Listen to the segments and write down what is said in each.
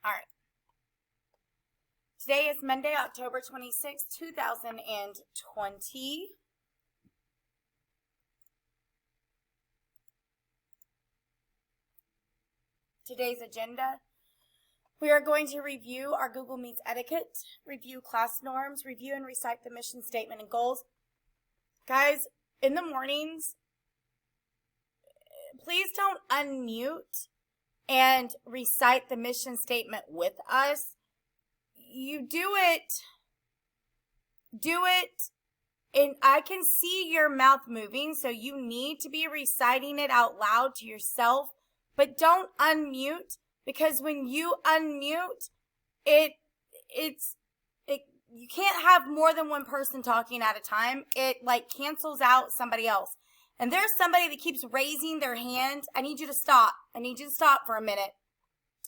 All right. Today is Monday, October 26, 2020. Today's agenda, we are going to review our Google Meets etiquette, review class norms, review and recite the mission statement and goals. Guys, in the mornings, please don't unmute and recite the mission statement with us. You do it, and I can see your mouth moving, so you need to be reciting it out loud to yourself, but don't unmute, because when you unmute, you can't have more than one person talking at a time. It like cancels out somebody else. And there's somebody that keeps raising their hand. I need you to stop. I need you to stop for a minute.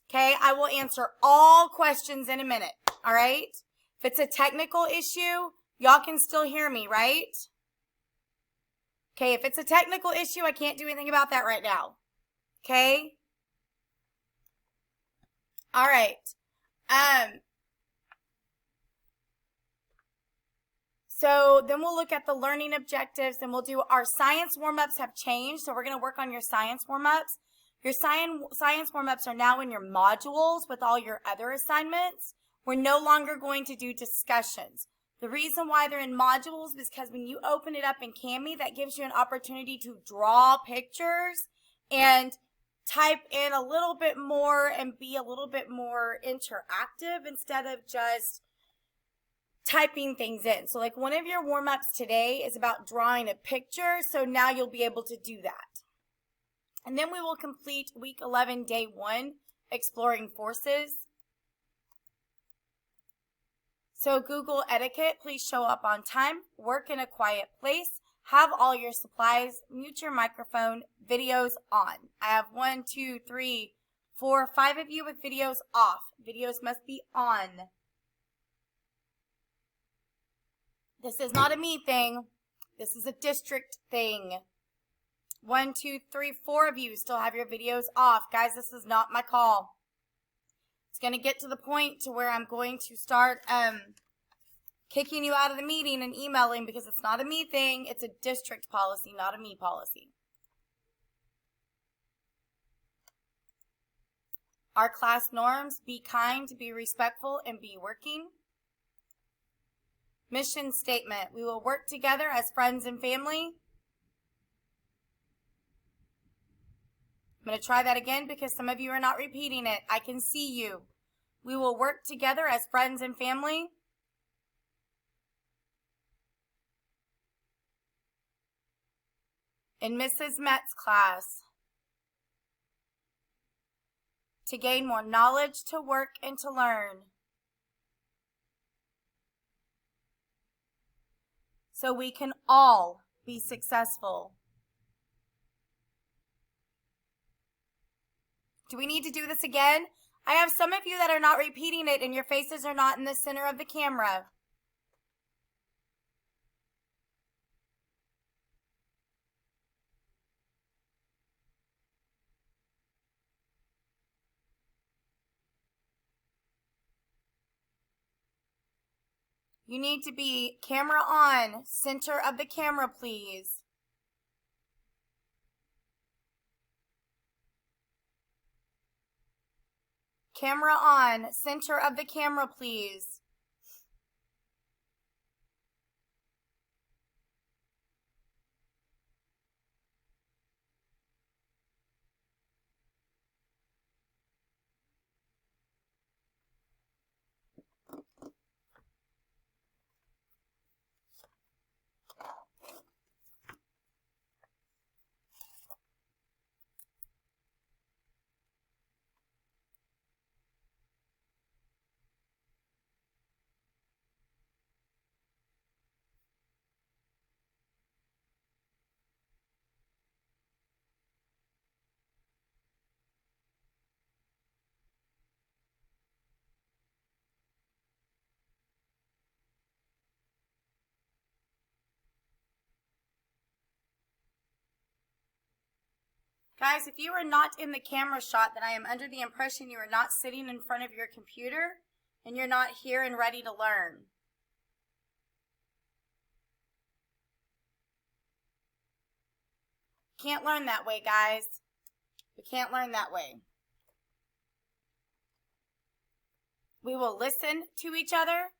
Okay, I will answer all questions in a minute, all right? If it's a technical issue, y'all can still hear me, right? Okay, if it's a technical issue, I can't do anything about that right now, okay? All right. So then we'll look at the learning objectives, and we'll do our science warm-ups have changed, so we're going to work on your science warm-ups. Your science warm-ups are now in your modules with all your other assignments. We're no longer going to do discussions. The reason why they're in modules is because when you open it up in Cami, that gives you an opportunity to draw pictures and type in a little bit more and be a little bit more interactive instead of just typing things in. So like one of your warm-ups today is about drawing a picture, so now you'll be able to do that. And then we will complete week 11, day 1, exploring forces. So Google etiquette, please show up on time, work in a quiet place, have all your supplies, mute your microphone, videos on. I have 1, 2, 3, 4, 5 of you with videos off. Videos must be on. This is not a me thing. This is a district thing. 1, 2, 3, 4 of you still have your videos off. Guys, this is not my call. It's going to get to the point to where I'm going to start kicking you out of the meeting and emailing, because it's not a me thing. It's a district policy, not a me policy. Our class norms: be kind, be respectful, and be working. Mission statement: we will work together as friends and family. I'm going to try that again because some of you are not repeating it. I can see you. We will work together as friends and family. In Mrs. Met's class, to gain more knowledge, to work, and to learn. So we can all be successful. Do we need to do this again? I have some of you that are not repeating it, and your faces are not in the center of the camera. You need to be camera on, center of the camera, please. Camera on, center of the camera, please. Guys, if you are not in the camera shot, then I am under the impression you are not sitting in front of your computer and you're not here and ready to learn. Can't learn that way, guys. We can't learn that way. We will listen to each other,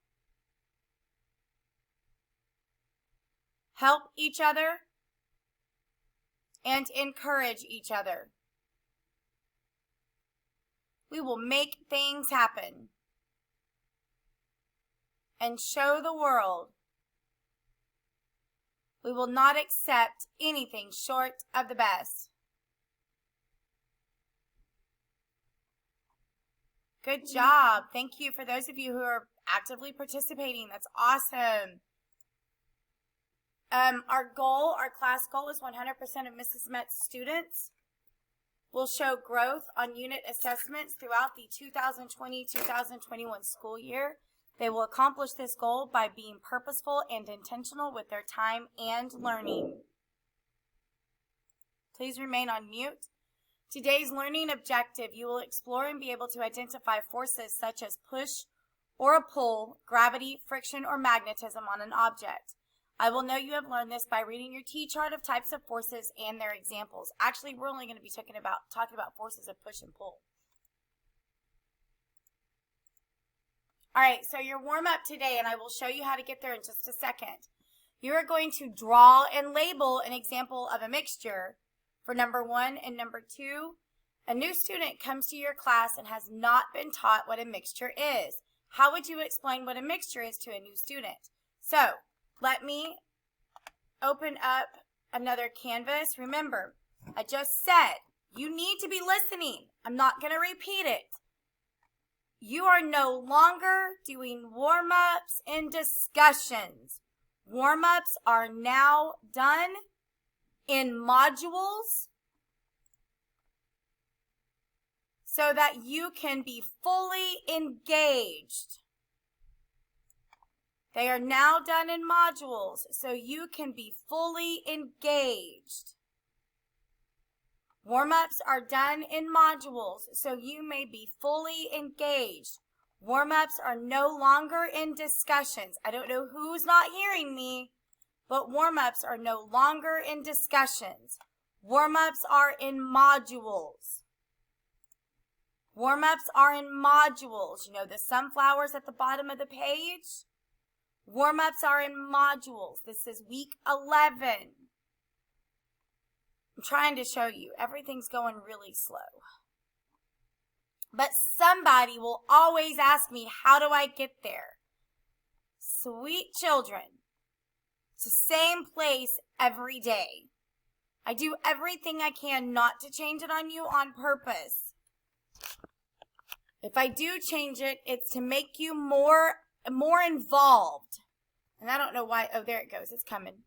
help each other, and encourage each other. We will make things happen and show the world we will not accept anything short of the best. Good job. Thank you for those of you who are actively participating. That's awesome. Our goal, our class goal is 100% of Mrs. Met's students will show growth on unit assessments throughout the 2020-2021 school year. They will accomplish this goal by being purposeful and intentional with their time and learning. Please remain on mute. Today's learning objective, you will explore and be able to identify forces such as push or a pull, gravity, friction, or magnetism on an object. I will know you have learned this by reading your T-chart of types of forces and their examples. Actually, we're only going to be talking about forces of push and pull. All right, so your warm-up today, and I will show you how to get there in just a second. You are going to draw and label an example of a mixture for number 1 and number 2. A new student comes to your class and has not been taught what a mixture is. How would you explain what a mixture is to a new student? So, let me open up another canvas. Remember, I just said you need to be listening. I'm not going to repeat it. You are no longer doing warm-ups and discussions. Warm-ups are now done in modules so that you can be fully engaged. They are now done in modules so you can be fully engaged. Warm-ups are done in modules so you may be fully engaged. Warm-ups are no longer in discussions. I don't know who's not hearing me, but warm-ups are no longer in discussions. Warm-ups are in modules. Warm-ups are in modules. You know the sunflowers at the bottom of the page? Warm-ups are in modules. This is week 11. I'm trying to show you. Everything's going really slow. But somebody will always ask me, how do I get there? Sweet children, it's the same place every day. I do everything I can not to change it on you on purpose. If I do change it, it's to make you more involved. And I don't know why. Oh, there it goes. It's coming.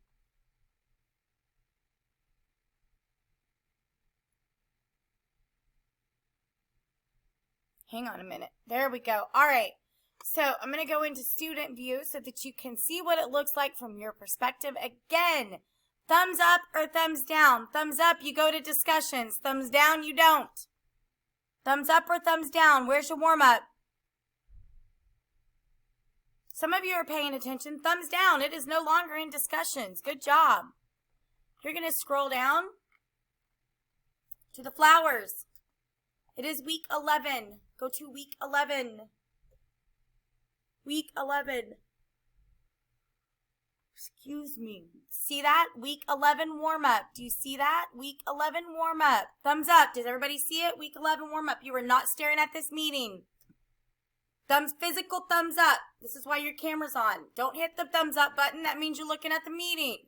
Hang on a minute. There we go. All right. So I'm going to go into student view so that you can see what it looks like from your perspective. Again, thumbs up or thumbs down. Thumbs up, you go to discussions. Thumbs down, you don't. Thumbs up or thumbs down. Where's your warm-up? Some of you are paying attention. Thumbs down. It is no longer in discussions. Good job. You're going to scroll down to the flowers. It is week 11. Go to week 11. Week 11. Excuse me. See that? Week 11 warm-up. Do you see that? Week 11 warm-up. Thumbs up. Does everybody see it? Week 11 warm-up. You are not staring at this meeting. Physical thumbs up. This is why your camera's on. Don't hit the thumbs up button. That means you're looking at the meeting.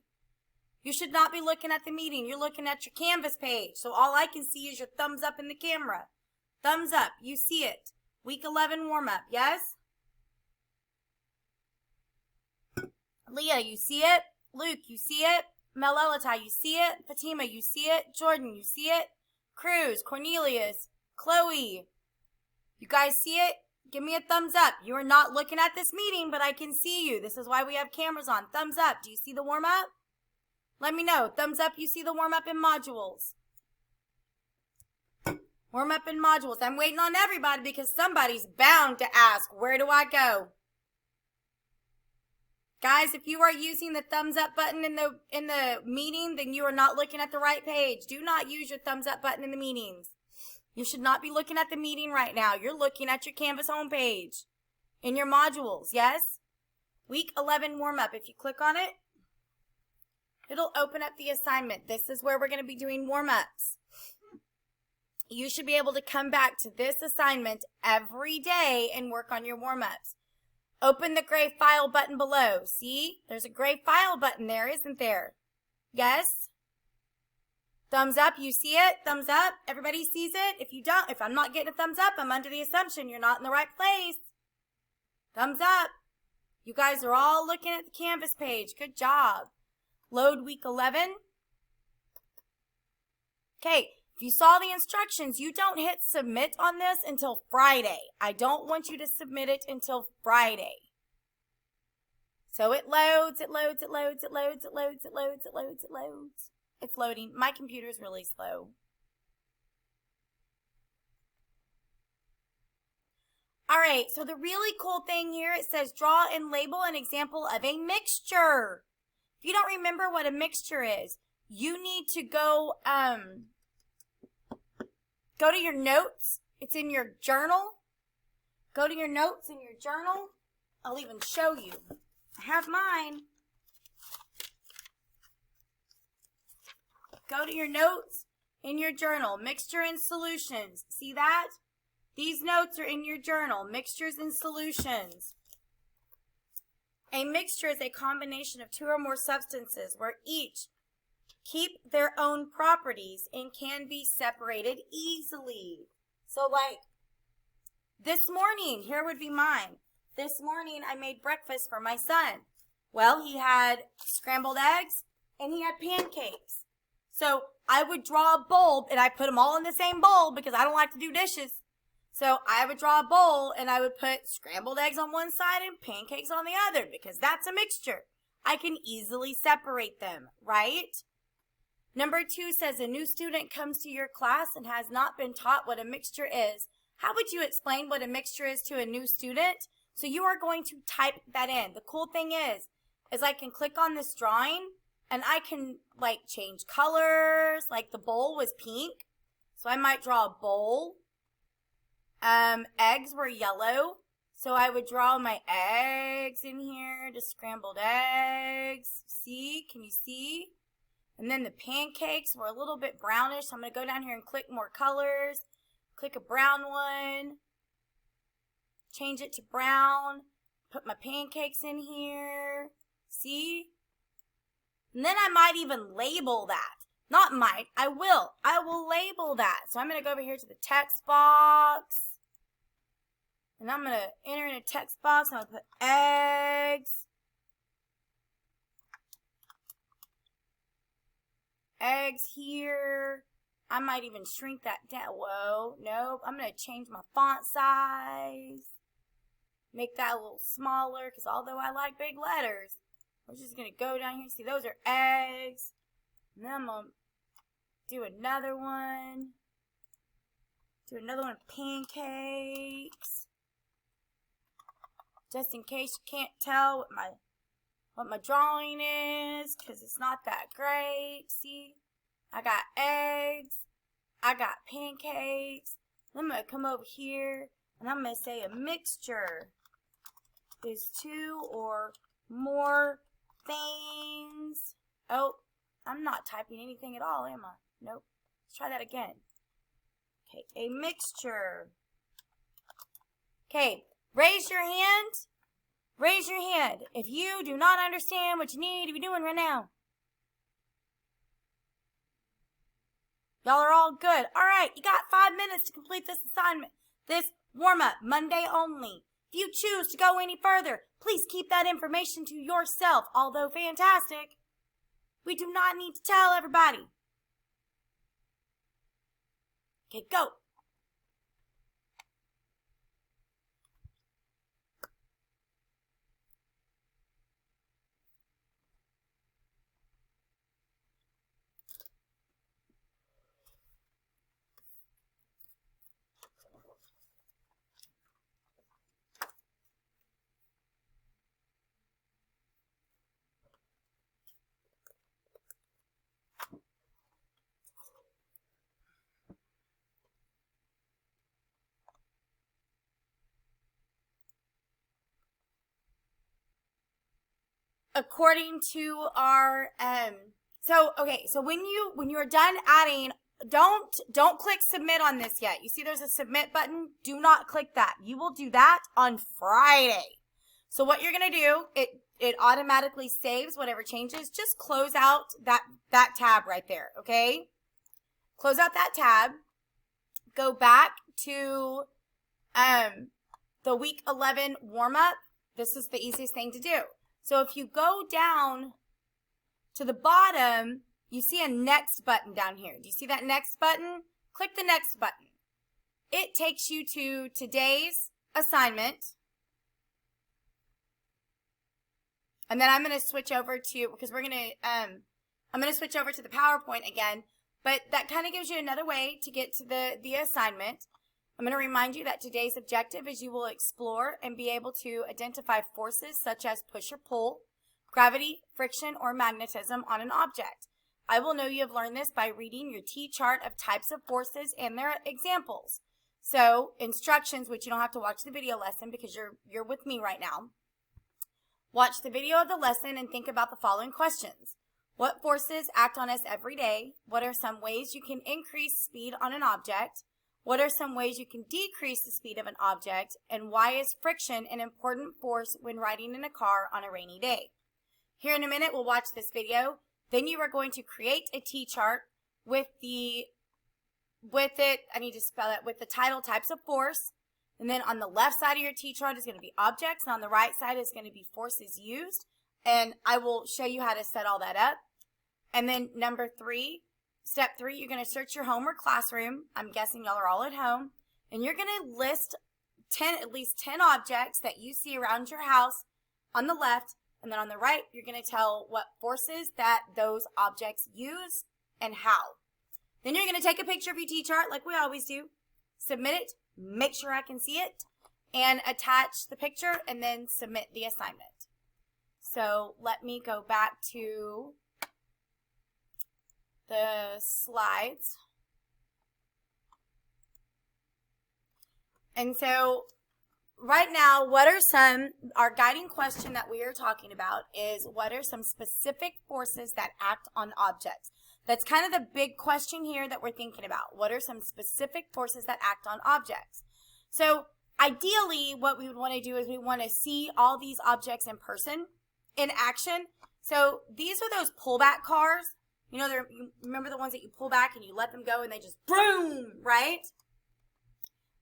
You should not be looking at the meeting. You're looking at your Canvas page. So all I can see is your thumbs up in the camera. Thumbs up. You see it. Week 11 warm-up. Yes? Leah, you see it? Luke, you see it? Melelatai, you see it? Fatima, you see it? Jordan, you see it? Cruz, Cornelius, Chloe. You guys see it? Give me a thumbs up. You are not looking at this meeting, but I can see you. This is why we have cameras on. Thumbs up. Do you see the warm-up? Let me know. Thumbs up, you see the warm-up in modules. Warm up in modules. I'm waiting on everybody because somebody's bound to ask, where do I go? Guys, if you are using the thumbs up button in the meeting, then you are not looking at the right page. Do not use your thumbs up button in the meetings. You should not be looking at the meeting right now. You're looking at your Canvas homepage in your modules, yes? Week 11 warm-up. If you click on it, it'll open up the assignment. This is where we're going to be doing warm-ups. You should be able to come back to this assignment every day and work on your warm-ups. Open the gray file button below. See? There's a gray file button there, isn't there? Yes? Thumbs up, you see it? Thumbs up. Everybody sees it? If you don't, if I'm not getting a thumbs up, I'm under the assumption you're not in the right place. Thumbs up. You guys are all looking at the Canvas page. Good job. Load week 11. Okay, if you saw the instructions, you don't hit submit on this until Friday. I don't want you to submit it until Friday. So it loads, it loads, it loads, it loads, it loads, it loads, it loads, it loads. It's loading. My computer's really slow. All right, so the really cool thing here, it says draw and label an example of a mixture. If you don't remember what a mixture is, you need to go to your notes. It's in your journal. Go to your notes in your journal. I'll even show you. I have mine. Go to your notes in your journal. Mixture and solutions. See that? These notes are in your journal. Mixtures and solutions. A mixture is a combination of two or more substances where each keep their own properties and can be separated easily. So like this morning, here would be mine. This morning I made breakfast for my son. Well, he had scrambled eggs and he had pancakes. So I would draw a bowl and I put them all in the same bowl because I don't like to do dishes. So I would draw a bowl and I would put scrambled eggs on one side and pancakes on the other because that's a mixture. I can easily separate them, right? Number 2 says a new student comes to your class and has not been taught what a mixture is. How would you explain what a mixture is to a new student? So you are going to type that in. The cool thing is I can click on this drawing and I can like change colors. Like the bowl was pink, so I might draw a bowl. Eggs were yellow, so I would draw my eggs in here, just scrambled eggs. See? Can you see? And then the pancakes were a little bit brownish, so I'm going to go down here and click more colors. Click a brown one. Change it to brown. Put my pancakes in here. See? And then I might even label that. Not might, I will. I will label that. So I'm going to go over here to the text box. And I'm going to enter in a text box. I'm going to put eggs. Eggs here. I might even shrink that down. Whoa, nope. I'm going to change my font size. Make that a little smaller because although I like big letters, we're just going to go down here. See, those are eggs. And then I'm going to do another one. Do another one of pancakes. Just in case you can't tell what my drawing is, because it's not that great. See, I got eggs, I got pancakes. Then I'm going to come over here, and I'm going to say a mixture is two or more things. Oh, I'm not typing anything at all, am I? Nope. Let's try that again. Okay, a mixture. Okay, raise your hand. Raise your hand if you do not understand what you need to be doing right now. Y'all are all good. All right, you got 5 minutes to complete this assignment. This warm-up, Monday only. If you choose to go any further, please keep that information to yourself. Although fantastic, we do not need to tell everybody. Okay, go. according to our, so when you are done adding, don't click submit on this yet. You see there's a submit button? Do not click that. You will do that on Friday. So what you're going to do, it automatically saves whatever changes. Just close out that tab right there, okay? Close out that tab. Go back to the week 11 warm-up. This is the easiest thing to do. So if you go down to the bottom, you see a next button down here. Do you see that next button? Click the next button. It takes you to today's assignment. And then I'm going to switch over to, because I'm going to switch over to the PowerPoint again, but that kind of gives you another way to get to the assignment. I'm going to remind you that today's objective is you will explore and be able to identify forces such as push or pull, gravity, friction, or magnetism on an object. I will know you have learned this by reading your T-chart of types of forces and their examples. So, instructions, which you don't have to watch the video lesson because you're with me right now. Watch the video of the lesson and think about the following questions. What forces act on us every day? What are some ways you can increase speed on an object? What are some ways you can decrease the speed of an object? And why is friction an important force when riding in a car on a rainy day? Here in a minute, we'll watch this video. Then you are going to create a T-chart with the title types of force. And then on the left side of your T-chart is going to be objects, and on the right side is going to be forces used. And I will show you how to set all that up. And then step 3, you're going to search your home or classroom. I'm guessing y'all are all at home. And you're going to list at least 10 objects that you see around your house on the left. And then on the right, you're going to tell what forces that those objects use and how. Then you're going to take a picture of your T-chart like we always do. Submit it. Make sure I can see it. And attach the picture and then submit the assignment. So let me go back to the slides. And so right now, our guiding question that we are talking about is what are some specific forces that act on objects? That's kind of the big question here that we're thinking about. What are some specific forces that act on objects? So ideally, what we would want to do is we want to see all these objects in person, in action. So these are those pullback cars. You know, you remember the ones that you pull back and you let them go and they just boom, right?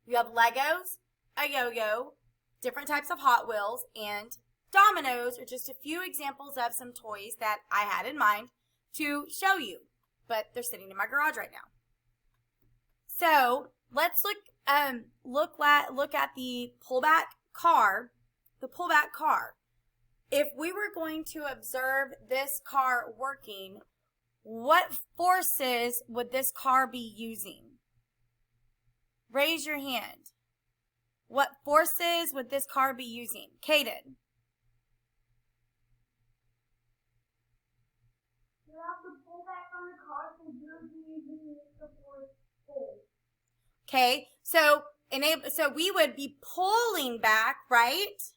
You have Legos, a yo-yo, different types of Hot Wheels, and dominoes are just a few examples of some toys that I had in mind to show you, but they're sitting in my garage right now. So let's look at the pullback car. If we were going to observe this car working, what forces would this car be using? Raise your hand. What forces would this car be using? Kaden. You have to pull back on the car, so you'll be using the force pull. Okay, so we would be pulling back, right?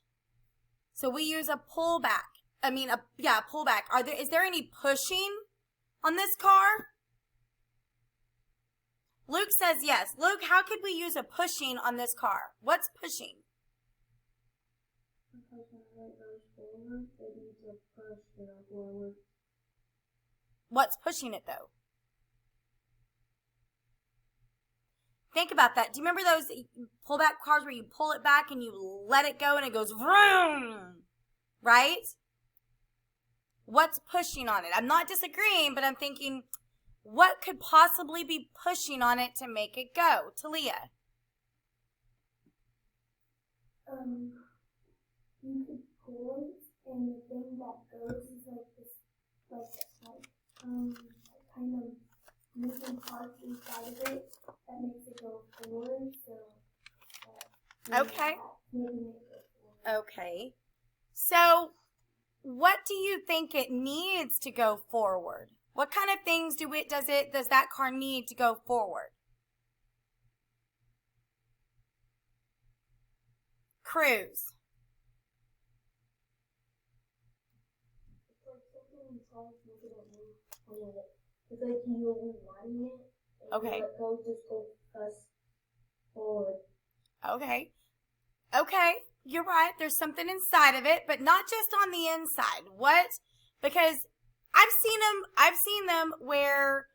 So we use a pullback. Pullback. Is there any pushing on this car? Luke says yes. Luke, how could we use a pushing on this car? What's pushing? What's pushing it though? Think about that. Do you remember those pullback cars where you pull it back and you let it go and it goes vroom? Right? What's pushing on it? I'm not disagreeing, but I'm thinking, what could possibly be pushing on it to make it go? Talia. You could pull it, and the thing that goes is like this, kind of moving parts inside of it that makes it go forward. Okay. Okay. So, what do you think it needs to go forward? What kind of things does that car need to go forward? Cruise. It's like you're rewinding it. And Okay. you let go, just go press forward. Okay. Okay. You're right. There's something inside of it, but not just on the inside. What? Because I've seen them where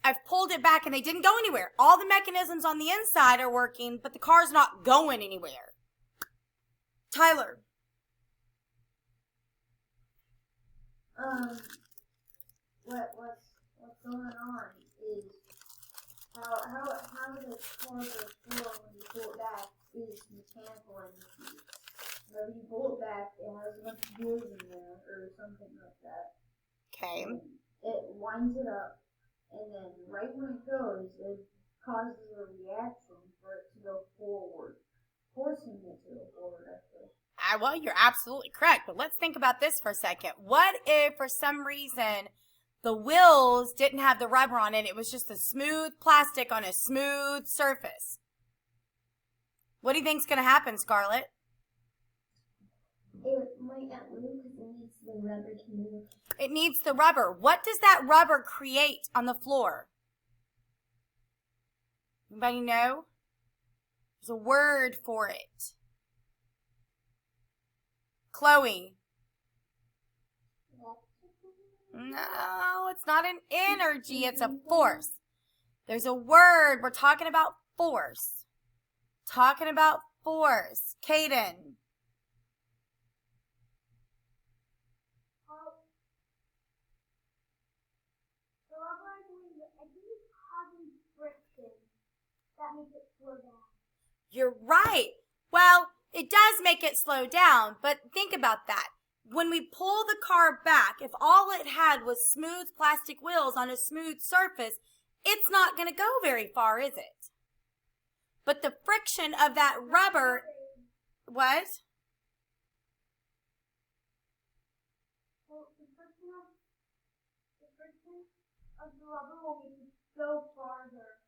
I've pulled it back and they didn't go anywhere. All the mechanisms on the inside are working, but the car's not going anywhere. Tyler. What's going on is how the car goes forward when you pull it back is mechanical energy. Whenever you pull it back, it has a bunch of gears in there or something like that. Okay. And it winds it up, and then right when it goes, it causes a reaction for it to go forward, forcing it to go forward, actually. Well, you're absolutely correct, but let's think about this for a second. What if, for some reason, the wheels didn't have the rubber on it? It was just a smooth plastic on a smooth surface. What do you think's going to happen, Scarlett? It might not move because it needs the rubber to move. It needs the rubber. What does that rubber create on the floor? Anybody know? There's a word for it. Chloe. No, it's not an energy. It's a force. There's a word. We're talking about force. Talking about force. Kaden. The rubber, I think it's causing friction. That makes it slow down. You're right. Well, it does make it slow down, but think about that. When we pull the car back, if all it had was smooth plastic wheels on a smooth surface, it's not going to go very far, is it? But the friction of that rubber, what? Well, the friction of the rubber will make it go farther.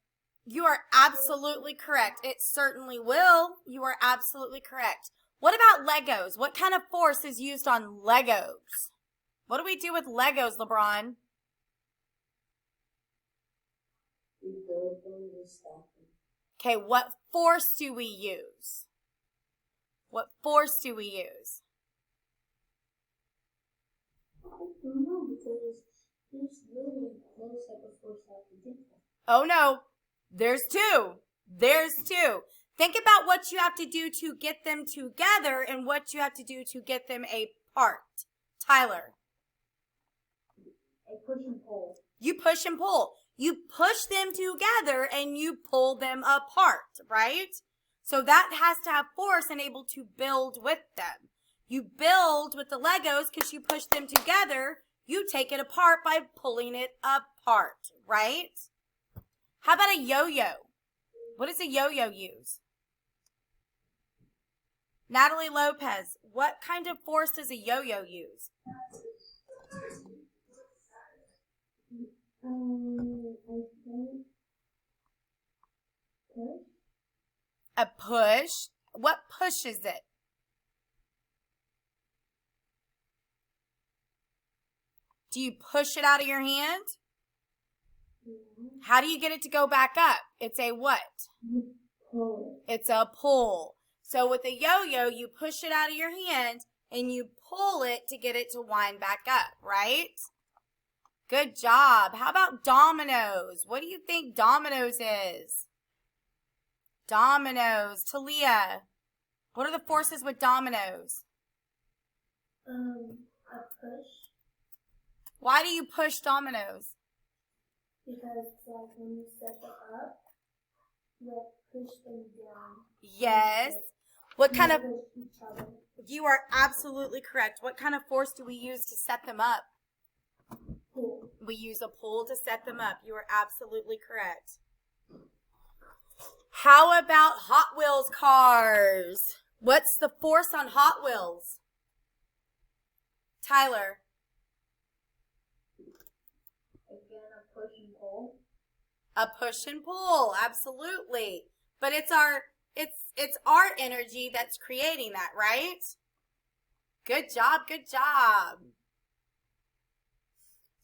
You are absolutely correct. It certainly will. You are absolutely correct. What about Legos? What kind of force is used on Legos? What do we do with Legos, LeBron? We build them and stack them. Okay, what force do we use? What force do we use? I don't know because there's really no type of force that can do that. Oh no, there's two. There's two. Think about what you have to do to get them together and what you have to do to get them apart. Tyler. I push and pull. You push and pull. You push them together and you pull them apart, right? So that has to have force and able to build with them. You build with the Legos because you push them together. You take it apart by pulling it apart, right? How about a yo-yo? What does a yo-yo use? Natalie Lopez, what kind of force does a yo-yo use? I think push. A push? What pushes it? Do you push it out of your hand? Yeah. How do you get it to go back up? It's a what? You pull it. It's a pull. So with a yo-yo, you push it out of your hand and you pull it to get it to wind back up, right? Good job. How about dominoes? What do you think dominoes is? Dominoes. Talia, what are the forces with dominoes? A push. Why do you push dominoes? Because like when you set them up, you have to push them down. Yes. What kind of, Push each other. you are absolutely correct. What kind of force do we use to set them up? Pull. We use a pull to set them up. You are absolutely correct. How about Hot Wheels cars? What's the force on Hot Wheels? Tyler. Again, a push and pull. A push and pull, absolutely. But it's our energy that's creating that, right? Good job, good job.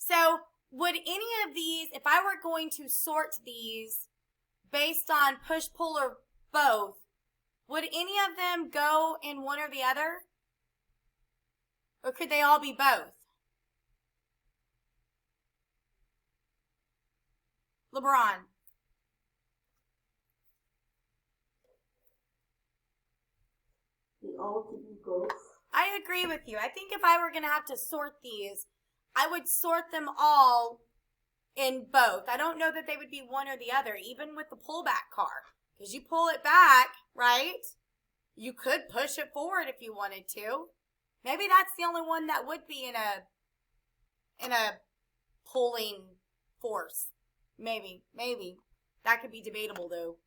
So would any of these, if I were going to sort these based on push, pull, or both, would any of them go in one or the other? Or could they all be both? LeBron. They all could be both. I agree with you. I think if I were going to have to sort these, I would sort them all in both. I don't know that they would be one or the other, even with the pullback car. Because you pull it back, right? You could push it forward if you wanted to. Maybe that's the only one that would be in a pulling force. Maybe. That could be debatable though.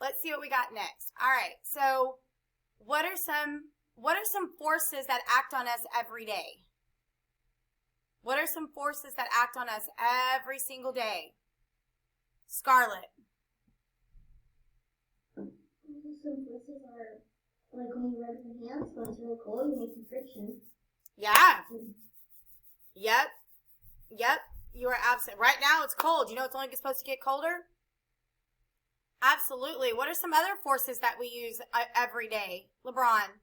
Let's see what we got next. All right. So, what are some forces that act on us every day? What are some forces that act on us every single day? Scarlett. Some forces are like when you rub your hands, when it's really cold, you make some friction. Yeah. Yep. You are absent. Right now it's cold. You know it's only supposed to get colder? Absolutely. What are some other forces that we use every day? LeBron.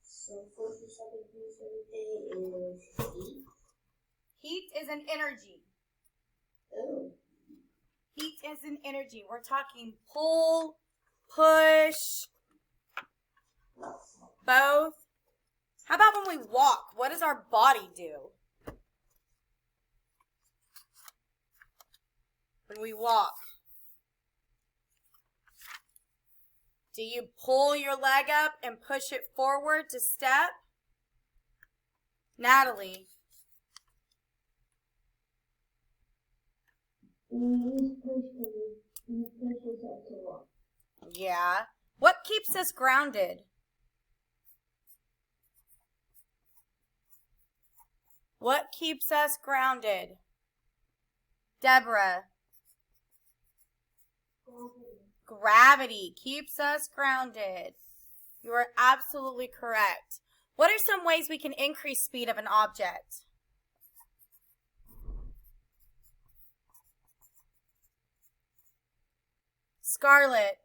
Some forces that we use every day is heat. Heat is an energy. Oh. Heat is an energy. We're talking pull, push, both. How about when we walk? What does our body do? When we walk, do you pull your leg up and push it forward to step? Natalie. You push yourself to walk. Yeah. What keeps us grounded? What keeps us grounded? Deborah. Gravity keeps us grounded. You are absolutely correct. What are some ways we can increase speed of an object? Scarlett.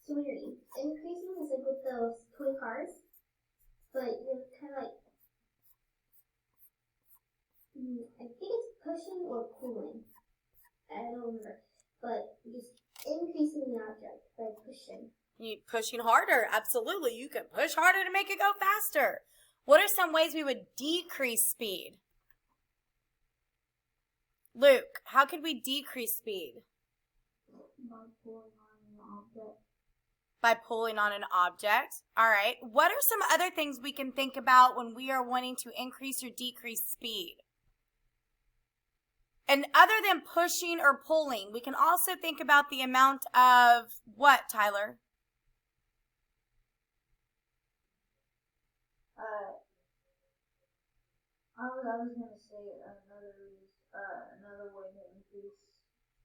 So you're increasing is like with those toy cars, but you're kind of like, I think it's pushing or pulling. I don't remember, but just increasing the object by pushing. You pushing harder, absolutely. You can push harder to make it go faster. What are some ways we would decrease speed? Luke, how could we decrease speed? By pulling on an object. By pulling on an object. All right. What are some other things we can think about when we are wanting to increase or decrease speed? And other than pushing or pulling, we can also think about the amount of what, Tyler? I was going to say another way to increase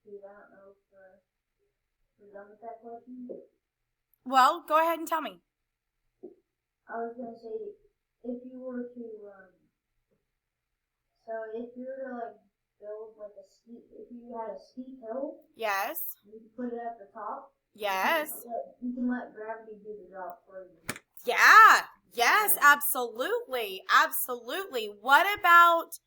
speed. I don't know if we're done with that question. Well, go ahead and tell me. I was going to say, if you were to, so if you were to like build like if you had a steep hill. Yes. You could put it at the top. Yes. You can let gravity do the job for you. Yeah. Yes, absolutely. Absolutely. What about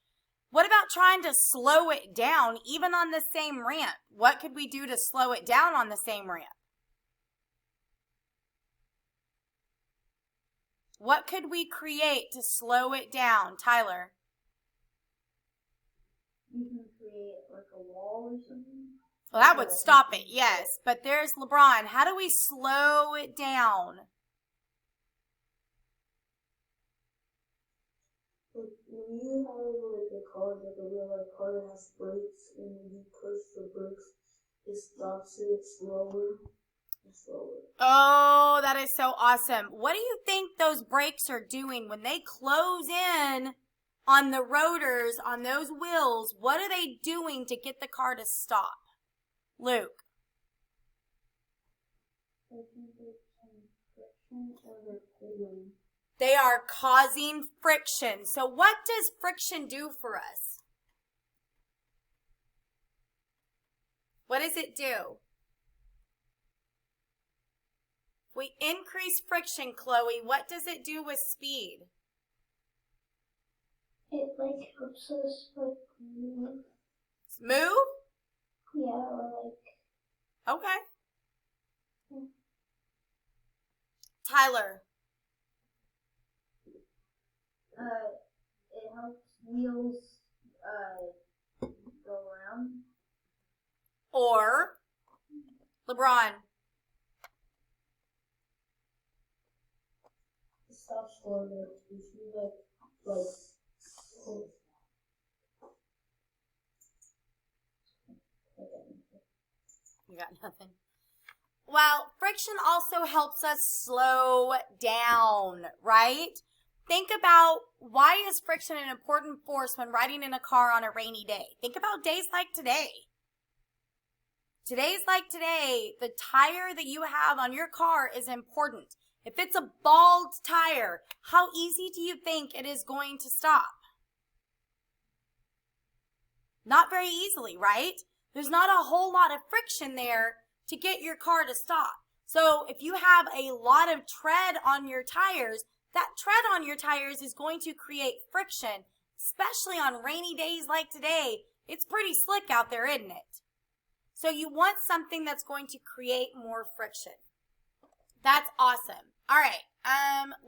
trying to slow it down even on the same ramp? What could we do to slow it down on the same ramp? What could we create to slow it down, Tyler? You can create like a wall or something. Well, that would stop it, yes. But there's LeBron. How do we slow it down? When you have like a car, like a real life car that has brakes, and when you push the brakes, it stops it slower and slower. Oh, that is so awesome. What do you think those brakes are doing when they close in on the rotors, on those wheels? What are they doing to get the car to stop? Luke. I think there's some friction They are causing friction. So what does friction do for us? What does it do? If we increase friction, Chloe, what does it do with speed? It like helps us like move. Move? Yeah, or like. Okay. Yeah. Tyler. It helps wheels go around. Or LeBron. Stop slow moves. You should like. You got nothing. Well, friction also helps us slow down, right? Think about why is friction an important force when riding in a car on a rainy day? Think about days like today. Today's like today, the tire that you have on your car is important. If it's a bald tire, how easy do you think it is going to stop? Not very easily, right? There's not a whole lot of friction there to get your car to stop. So if you have a lot of tread on your tires, that tread on your tires is going to create friction, especially on rainy days like today. It's pretty slick out there, isn't it? So you want something that's going to create more friction. That's awesome. All right,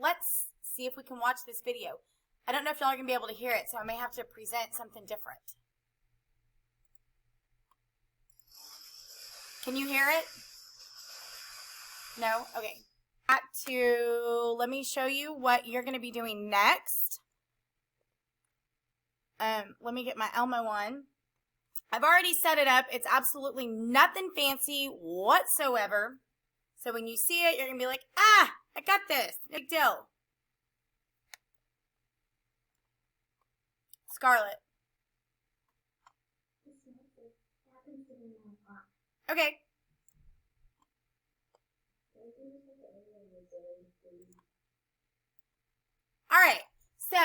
let's see if we can watch this video. I don't know if y'all are going to be able to hear it, so I may have to present something different. Can you hear it? No? Okay. Back to, let me show you what you're going to be doing next. Let me get my Elmo one. I've already set it up. It's absolutely nothing fancy whatsoever. So when you see it, you're going to be like, ah, I got this. Big deal. Scarlett. Okay. All right. So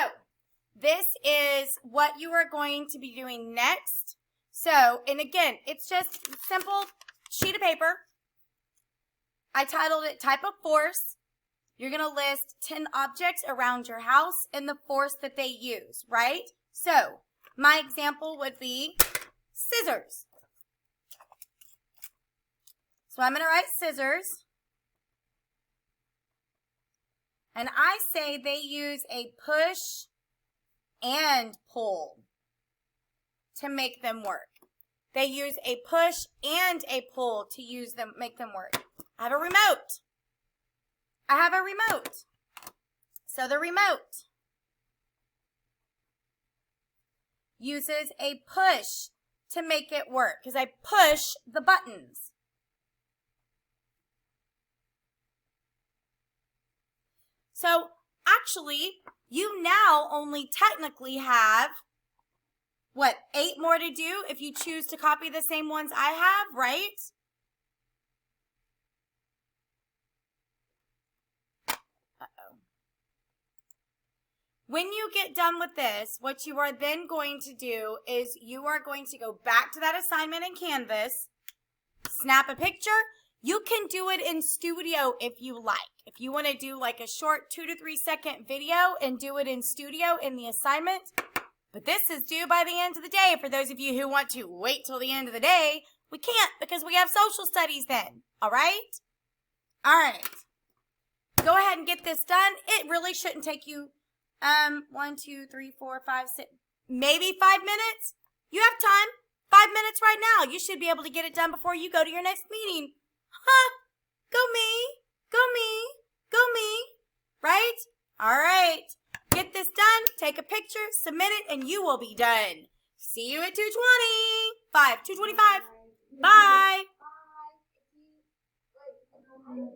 this is what you are going to be doing next. So, and again, it's just a simple sheet of paper. I titled it Type of Force. You're going to list 10 objects around your house and the force that they use, right? So, my example would be scissors. So I'm going to write scissors. And I say they use a push and pull to make them work. They use a push and a pull to make them work. I have a remote. I have a remote. So the remote uses a push to make it work because I push the buttons. So actually, you now only technically have, what, 8 more to do if you choose to copy the same ones I have, right? Uh-oh. When you get done with this, what you are then going to do is you are going to go back to that assignment in Canvas, snap a picture. You can do it in Studio if you like. If you want to do like a short 2 to 3 second video and do it in Studio in the assignment. But this is due by the end of the day. For those of you who want to wait till the end of the day, we can't because we have social studies then. All right? All right. Go ahead and get this done. It really shouldn't take you 1, 2, 3, 4, 5, 6, maybe 5 minutes. You have time. 5 minutes right now. You should be able to get it done before you go to your next meeting. Huh? Go me. Go me. Go me. Right? All right. Get this done. Take a picture. Submit it. And you will be done. See you at 2:25. Bye. 2:25. Bye. Bye.